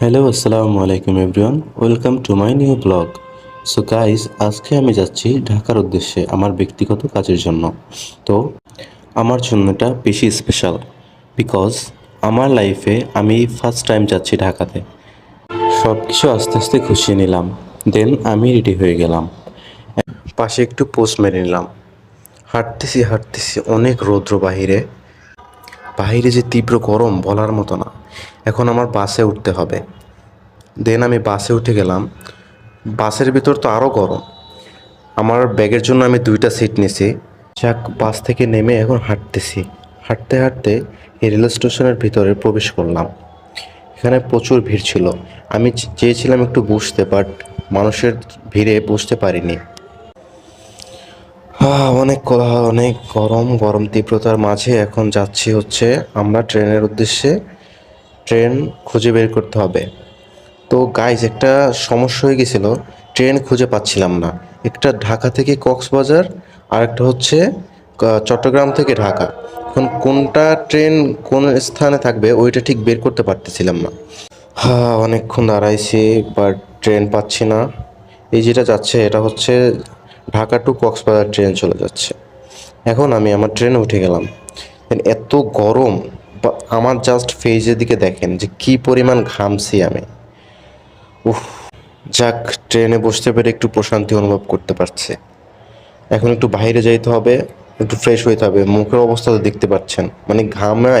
Hello আসসালামু আলাইকুম everyone, welcome to my new blog. So guys, আজকে আমি যাচ্ছি ঢাকার উদ্দেশ্যে আমার ব্যক্তিগত কাজের জন্য। তো আমার জন্য এটা বেশি স্পেশাল বিকজ আমার লাইফে আমি ফার্স্ট টাইম যাচ্ছি ঢাকাতে। সব কিছু আস্তে আস্তে গুছিয়ে নিলাম, দেন আমি রেডি হয়ে গেলাম। পাশে একটু পোস্ট মেরে নিলাম। হাঁটতেছি হাঁটতেছি, অনেক রৌদ্র বাহিরে। বাহিরে যে তীব্র গরম বলার মতো না। এখন আমার বাসে উঠতে হবে। দেন আমি বাসে উঠে গেলাম। বাসের ভিতর তো আরও গরম। আমার ব্যাগের জন্য আমি 2টা সিট নিছি। যাক, বাস থেকে নেমে এখন হাঁটতেছি। হাঁটতে হাঁটতে এই রেল স্টেশনের ভিতরে প্রবেশ করলাম। এখানে প্রচুর ভিড় ছিল। আমি চেয়েছিলাম একটু বসতে, বাট মানুষের ভিড়ে বসতে পারিনি। অনেক কোলাহল, অনেক গরম, গরম তীব্রতার মাঝে এখন যাচ্ছি হচ্ছে আমরা ট্রেনের উদ্দেশ্যে। ট্রেন খুঁজে বের করতে হবে। তো গাইজ, একটা সমস্যা হয়ে গেছিলো, ট্রেন খুঁজে পাচ্ছিলাম না। একটা ঢাকা থেকে কক্সবাজার, আর একটা হচ্ছে চট্টগ্রাম থেকে ঢাকা। এখন কোনটা ট্রেন কোন স্থানে থাকবে ওইটা ঠিক বের করতে পারতেছিলাম না। অনেকক্ষণ দাঁড়াইছি, বাট ট্রেন পাচ্ছি না। এই যেটা যাচ্ছে এটা হচ্ছে ঢাকা টু কক্সবাজার ট্রেন চলে যাচ্ছে। এখন আমি আমার ট্রেনে উঠে গেলাম। এত গরম, আমার জাস্ট ফেজের দিকে দেখেন যে কি পরিমাণ ঘামছি আমি। উফ, যাক, ট্রেনে বসতে পেরে একটু প্রশান্তি অনুভব করতে পারছি। এখন একটু বাইরে যাইতে হবে, একটু ফ্রেশ হইতে হবে। মুখের অবস্থা তো দেখতে পাচ্ছেন, মানে ঘামায়